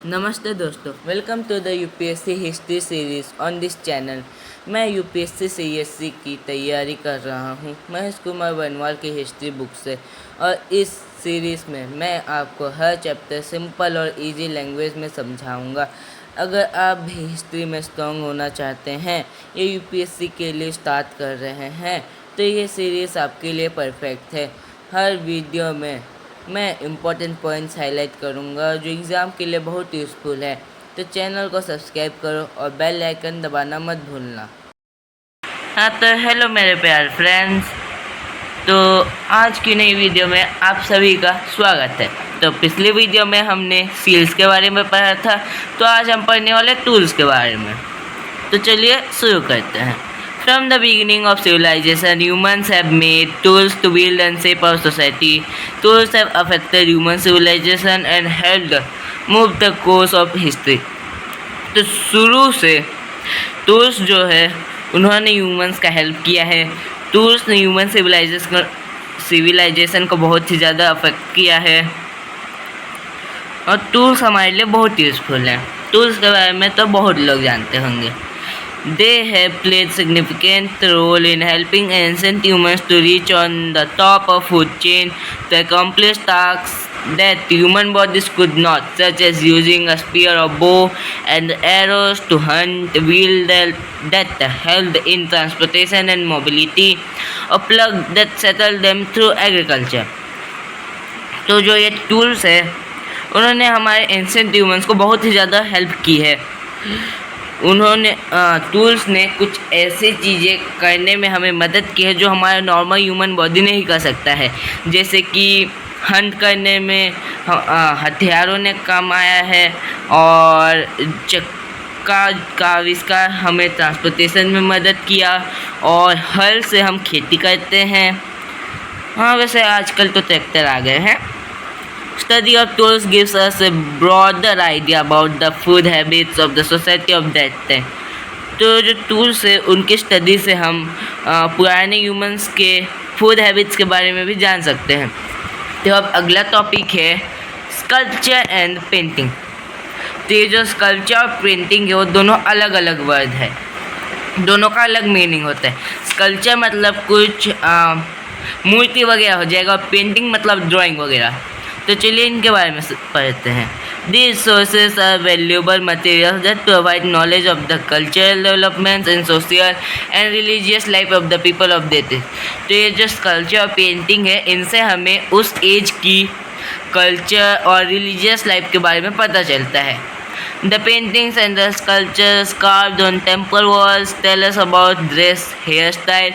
नमस्ते दोस्तों, welcome to the UPSC history series on this channel. मैं यूपीएससी सीएससी की तैयारी कर रहा हूँ महेश कुमार बनवाल की हिस्ट्री बुक से। और इस सीरीज़ में मैं आपको हर चैप्टर सिंपल और इजी लैंग्वेज में समझाऊंगा। अगर आप भी हिस्ट्री में स्ट्रॉन्ग होना चाहते हैं या यूपीएससी के लिए स्टार्ट कर रहे हैं तो ये सीरीज़ आपके लिए परफेक्ट है। हर वीडियो में मैं इम्पोर्टेंट पॉइंट्स हाईलाइट करूँगा जो एग्ज़ाम के लिए बहुत यूज़फुल है। तो चैनल को सब्सक्राइब करो और बेल आइकन दबाना मत भूलना। हाँ तो हेलो मेरे प्यारे फ्रेंड्स, तो आज की नई वीडियो में आप सभी का स्वागत है। तो पिछली वीडियो में हमने सील्स के बारे में पढ़ा था, तो आज हम पढ़ने वाले टूल्स के बारे में। तो चलिए शुरू करते हैं। From the beginning of civilization, humans have made tools to build and shape our society. Tools have affected human civilization and helped move the course of history. तो शुरू से टूल्स जो है उन्होंने ह्यूमंस का हेल्प किया है। टूल्स ने ह्यूमन सिविलाइजेशन को बहुत ही ज़्यादा अफेक्ट किया है और टूल्स हमारे लिए बहुत यूज़फुल हैं। टूल्स के बारे में तो बहुत लोग जानते होंगे। They have played significant role in helping ancient humans to reach on the top of food chain to accomplish tasks that human bodies could not, such as using a spear or bow and arrows to hunt, wield that helped in transportation and mobility, or plug that settled them through agriculture. तो जो ये tools है उन्होंने हमारे ancient humans को बहुत ही ज़्यादा help की है। उन्होंने टूल्स ने कुछ ऐसी चीज़ें करने में हमें मदद की है जो हमारा नॉर्मल ह्यूमन बॉडी नहीं कर सकता है। जैसे कि हंट करने में हथियारों ने काम आया है और चक्का का आविष्कार हमें ट्रांसपोर्टेशन में मदद किया और हल से हम खेती करते हैं। हाँ, वैसे आजकल तो ट्रैक्टर आ गए हैं। Study of tools gives us a broader idea about the food habits of the society of that time. तो जो टूल्स है उनकी स्टडी से हम पुराने ह्यूमंस के फूड हैबिट्स के बारे में भी जान सकते हैं। तो अब अगला टॉपिक है स्कल्पचर एंड पेंटिंग। तो ये जो स्कल्पचर और पेंटिंग है वो दोनों अलग अलग वर्ड है, दोनों का अलग मीनिंग होता है। स्कल्पचर मतलब कुछ मूर्ति वगैरह हो जाएगा और पेंटिंग मतलब ड्राइंग वगैरह। तो चलिए इनके बारे में पढ़ते हैं। These sources are valuable materials that provide knowledge of the cultural developments and social and religious life of the people of that age. तो ये जो स्कल्पचर और पेंटिंग है इनसे हमें उस एज की कल्चर और रिलीजियस लाइफ के बारे में पता चलता है। The paintings and the sculptures carved on temple walls tell us about dress, hairstyle,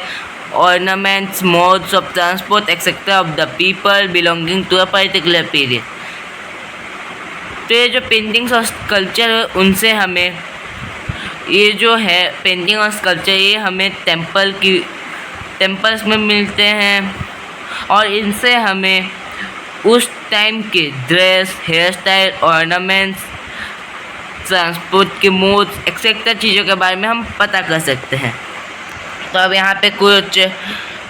ornaments, modes of transport, etc. of the people belonging to a particular period. तो ये जो पेंटिंग्स और स्कल्पचर है उनसे हमें ये जो है पेंटिंग और स्कल्पचर ये हमें टेम्पल्स में मिलते हैं और इनसे हमें उस टाइम के dress, hair style, ornaments, transport के मोड्स एक्सेट्रा चीज़ों के बारे में हम पता कर सकते हैं। तो अब यहाँ पे कुछ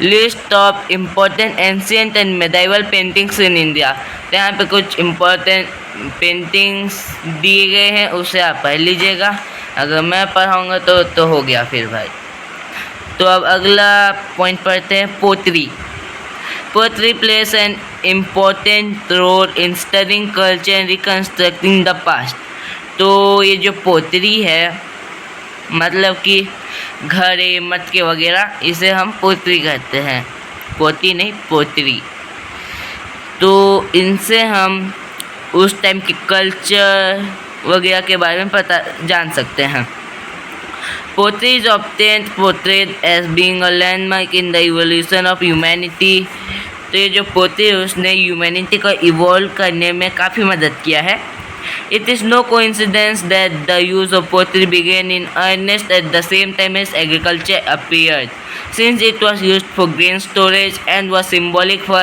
list of important ancient and medieval paintings in India. तो यहाँ पे कुछ इम्पोर्टेंट पेंटिंग्स दिए गए हैं, उसे आप पढ़ लीजिएगा। अगर मैं पढ़ाऊँगा तो हो गया फिर भाई। तो अब अगला पॉइंट पढ़ते हैं poetry. Poetry plays an important role in studying culture and reconstructing the past. तो ये जो पोट्री है मतलब कि घड़े, मटके वगैरह, इसे हम पोट्री कहते हैं। पोती नहीं, पोट्री। तो इनसे हम उस टाइम के कल्चर वगैरह के बारे में जान सकते हैं। Pottery is often portrayed as being a landmark in the evolution of humanity. तो ये जो पोट्री है उसने ह्यूमैनिटी को इवॉल्व करने में काफ़ी मदद किया है। It is no coincidence that the use of pottery began in earnest at the same time as agriculture appeared, since it was used for grain storage and was symbolic for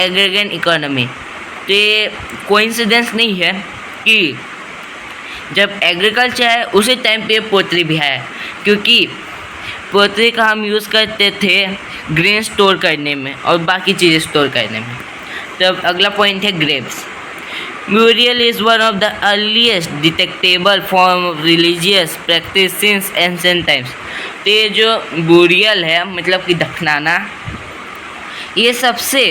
agrarian economy. तो ये coincidence नहीं है कि जब agriculture है उसी time पे pottery भी है, क्योंकि पोट्री का हम यूज़ करते थे ग्रेन स्टोर करने में और बाकी चीज़ें स्टोर करने में। तो अब अगला पॉइंट है grapes. Burial is one of the earliest detectable form of religious practice since ancient times. तो ये जो burial है मतलब कि दफनाना, ये सबसे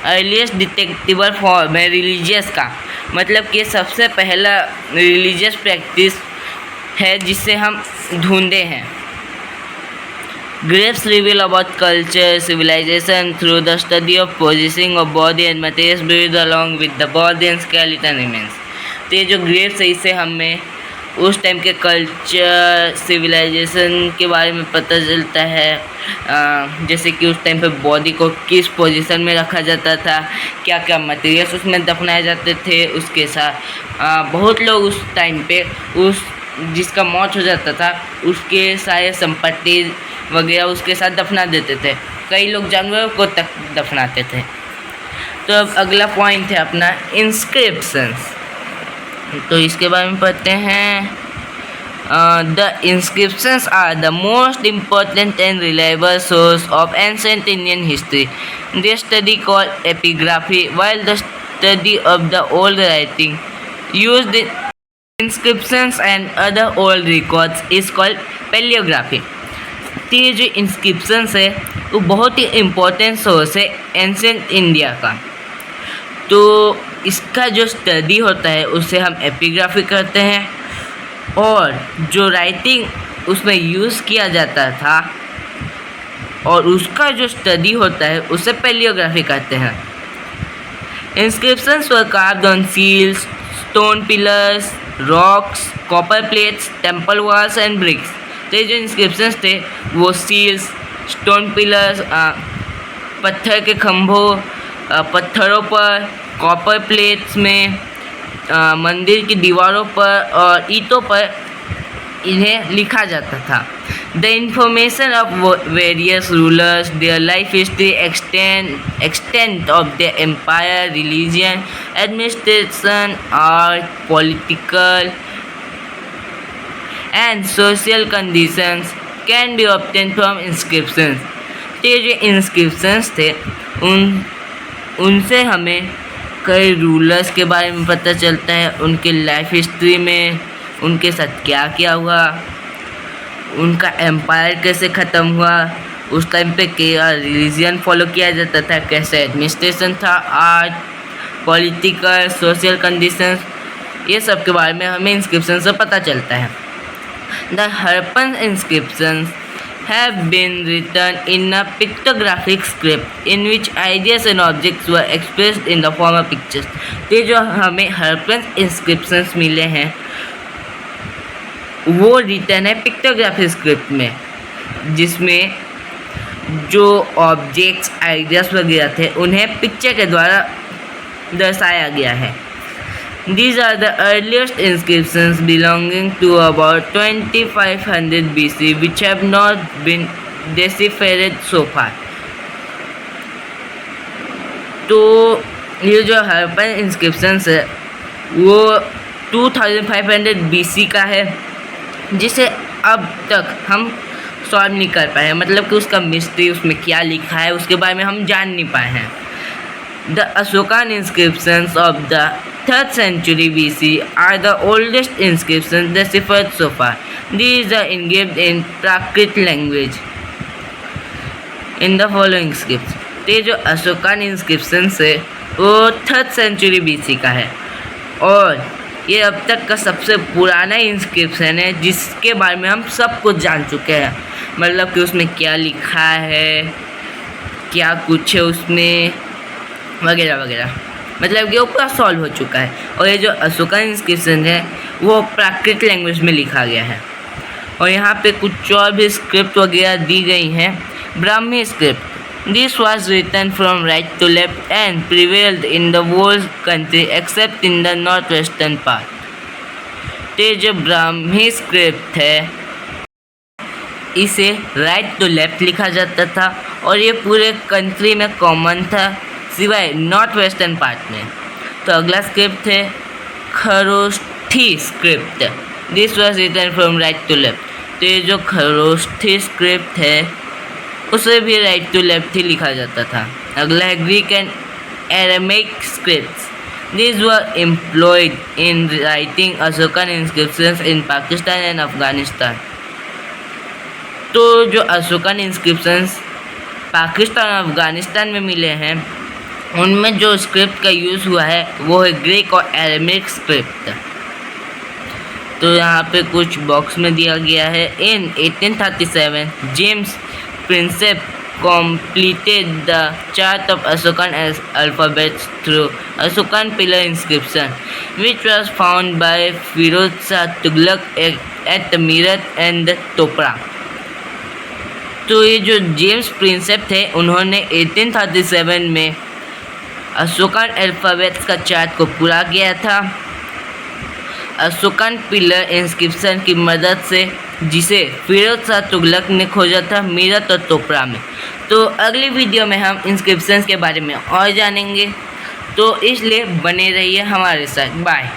अर्लीस्ट डिटेक्टेबल फॉर्म है रिलीजियस का। मतलब कि सबसे पहला रिलीजियस प्रैक्टिस है जिसे हम ढूंढे हैं। Graves reveal about culture, civilization through the study of positioning of body and materials buried along with the body and skeleton remains. तो ये जो ग्रेव्स है इससे हमें उस टाइम के कल्चर, सिविलाइजेशन के बारे में पता चलता है। जैसे कि उस टाइम पे बॉडी को किस पोजीशन में रखा जाता था, क्या क्या मटेरियल्स उसमें दफनाए जाते थे, उसके साथ बहुत लोग उस टाइम पे उस जिसका मौत हो जाता था उसके सारे संपत्ति वगैरह उसके साथ दफना देते थे। कई लोग जानवरों को तक दफनाते थे। तो अब अगला पॉइंट है अपना इंस्क्रिप्शंस। तो इसके बारे में पढ़ते हैं। The inscriptions are the most important and reliable source of ancient Indian history. The study called epigraphy while the study of the old writing used in inscriptions and other old records is called paleography. तो ये जो inscriptions है वो बहुत ही important source है ancient India का। तो इसका जो स्टडी होता है उससे हम एपिग्राफी करते हैं, और जो राइटिंग उसमें यूज़ किया जाता था और उसका जो स्टडी होता है उससे पैलियोग्राफी करते हैं। Inscriptions were carved on seals, stone pillars, rocks, copper plates, temple walls and bricks. तो ये जो इंस्क्रिप्शंस थे वो सील्स, स्टोन पिलर्स, पत्थर के खंभों, पत्थरों पर, कॉपर प्लेट्स में, मंदिर की दीवारों पर और ईंटों पर इन्हें लिखा जाता था। The information of various rulers, their life history, extent of the empire, religion, administration, art, political and social conditions can be obtained from inscriptions. तो ये जो इंस्क्रिप्शंस थे उनसे हमें कई रूलर्स के बारे में पता चलता है, उनके लाइफ हिस्ट्री में उनके साथ क्या क्या हुआ, उनका एम्पायर कैसे ख़त्म हुआ, उस टाइम पे क्या रिलीजन फॉलो किया जाता था, कैसे एडमिनिस्ट्रेशन था, आर्ट, पॉलिटिकल, सोशल कंडीशंस, ये सब के बारे में हमें इंस्क्रिप्शन से पता चलता है। The Harappan inscriptions have been written in a pictographic script in which ideas and objects were expressed in the form of pictures. ये जो हमें हरप्पन इंस्क्रिप्शंस मिले हैं वो रिटर्न है पिक्टोग्राफिक स्क्रिप्ट में, जिसमें जो ऑब्जेक्ट्स, आइडियाज वगैरह थे उन्हें पिक्चर के द्वारा दर्शाया गया है। These are the earliest inscriptions belonging to about 2500 BC which have not been deciphered so far. तो ये जो हरप्पन इंस्क्रिप्शंस है वो 2500 BC का है, जिसे अब तक हम सॉल्व नहीं कर पाए हैं। मतलब कि उसका मिस्ट्री, उसमें क्या लिखा है उसके बारे में हम जान नहीं पाए हैं। The Ashokan inscriptions of the 3rd century BC are the oldest inscriptions deciphered so far. These are engraved in Prakrit language in the following scripts. ये जो अशोकन इंस्क्रिप्शंस है वो 3rd century BC का है, और ये अब तक का सबसे पुराना इंस्क्रिप्शन है जिसके बारे में हम सब कुछ जान चुके हैं। मतलब कि उसमें क्या लिखा है, क्या कुछ है उसमें, वगैरह वगैरह। मतलब कि वो पूरा सॉल्व हो चुका है। और ये जो अशोकन इंस्क्रिप्शन है वो प्राकृत लैंग्वेज में लिखा गया है। और यहाँ पे कुछ और भी स्क्रिप्ट वगैरह दी गई हैं। Brahmi script, this was written from right to left and prevailed in the whole country except in the north western part. तो ये जो ब्राह्मी स्क्रिप्ट है इसे राइट टू लेफ्ट लिखा जाता था और ये पूरे कंट्री में कॉमन था सिवाय नॉर्थ वेस्टर्न पार्ट में। तो अगला स्क्रिप्ट है Kharoshthi script, this was written from right to left. तो ये जो खरोष्ठी स्क्रिप्ट है उसे भी राइट टू लेफ्ट ही लिखा जाता था। अगला है Greek and Aramaic scripts. These were employed in writing Ashokan inscriptions in Pakistan and Afghanistan. तो जो अशोकन इंस्क्रिप्शंस पाकिस्तान और अफगानिस्तान में मिले हैं उनमें जो स्क्रिप्ट का यूज़ हुआ है वो है ग्रीक और एरामिक स्क्रिप्ट। तो यहाँ पे कुछ बॉक्स में दिया गया है। इन 1837 James Prinsep completed the chart of Ashokan alphabets through Ashokan pillar inscription, which was found by Firoz Shah Tughlaq at Meerut and Topra. तो ये जो जेम्स प्रिंसेप थे उन्होंने 1837 में अशोकन अल्फ़ाबेट्स का चार्ट को पूरा किया था अशोकन पिलर इंस्क्रिप्शन की मदद से, जिसे फिरोज शाह तुगलक ने खोजा था मीरत और तोपरा में। तो अगली वीडियो में हम इंस्क्रिप्शंस के बारे में और जानेंगे, तो इसलिए बने रहिए हमारे साथ। बाय।